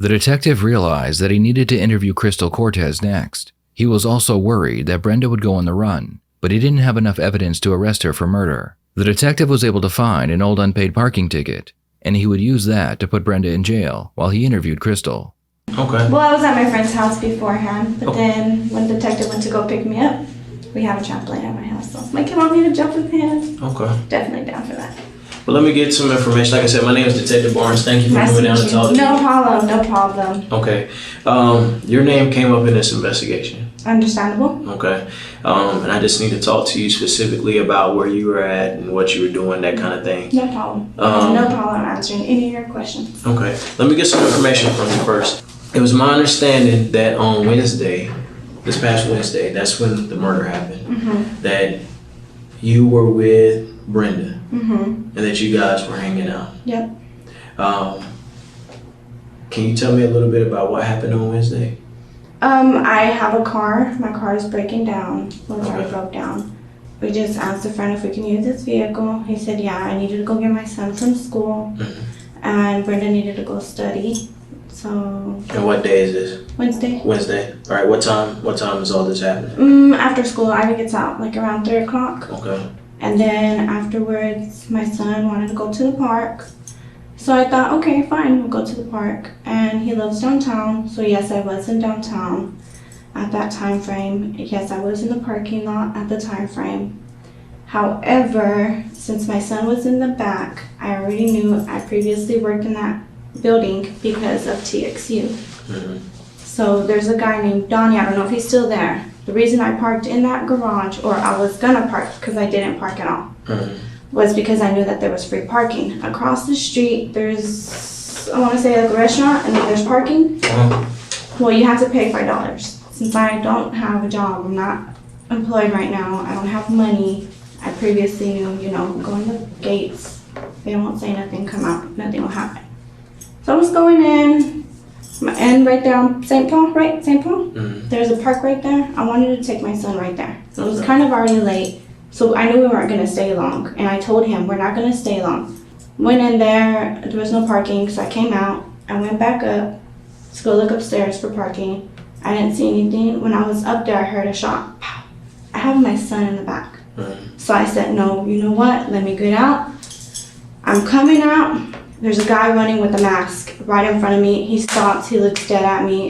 The detective realized that he needed to interview Crystal Cortez next. He was also worried that Brenda would go on the run, but he didn't have enough evidence to arrest her for murder. The detective was able to find an old unpaid parking ticket, and he would use that to put Brenda in jail while he interviewed Crystal. Okay. Well, I was at my friend's house beforehand, but then when the detective went to go pick me up, we have a trampoline at my house, so like, come on, me to jump with him. Okay. Definitely down for that. Well, let me get some information. Like I said, my name is Detective Barnes. Thank you for coming down to talk to me. No problem, no problem. Okay. Your name came up in this investigation. Understandable. Okay. And I just need to talk to you specifically about where you were at and what you were doing, that kind of thing. No problem. No problem answering any of your questions. Okay. Let me get some information from you first. It was my understanding that on Wednesday, this past Wednesday, that's when the murder happened, that you were with Brenda and that you guys were hanging out. Yep. Can you tell me a little bit about what happened on Wednesday? I have a car. My car is breaking down. My car Okay. broke down. We just asked a friend if we can use this vehicle. He said, yeah, I needed to go get my son from school, and Brenda needed to go study. So. And what day is this? Wednesday. Wednesday. All right. What time is all this happening? After school, Ivy gets out like around 3 o'clock. Okay. And then afterwards, my son wanted to go to the park. So I thought, okay, fine, we'll go to the park. And he lives downtown, so yes, I was in downtown at that time frame. Yes, I was in the parking lot at the time frame. However, since my son was in the back, I already knew I previously worked in that building because of TXU. So there's a guy named Donnie, I don't know if he's still there. The reason I parked in that garage, or I was gonna park because I didn't park at all, was because I knew that there was free parking. Across the street, there's, I wanna say like a restaurant, and then there's parking. Well, you have to pay $5. Since I don't have a job, I'm not employed right now, I don't have money. I previously knew, going to gates, they won't say nothing, come out, nothing will happen. So I was going in, and right there on St. Paul, right? St. Paul? There's a park right there. I wanted to take my son right there. So it was kind of already late. So I knew we weren't going to stay long. And I told him, we're not going to stay long. Went in there, there was no parking, so I came out. I went back up to go look upstairs for parking. I didn't see anything. When I was up there, I heard a shot. Pow. I have my son in the back. So I said, no, you know what? Let me get out. I'm coming out. There's a guy running with a mask right in front of me. He stops, he looks dead at me.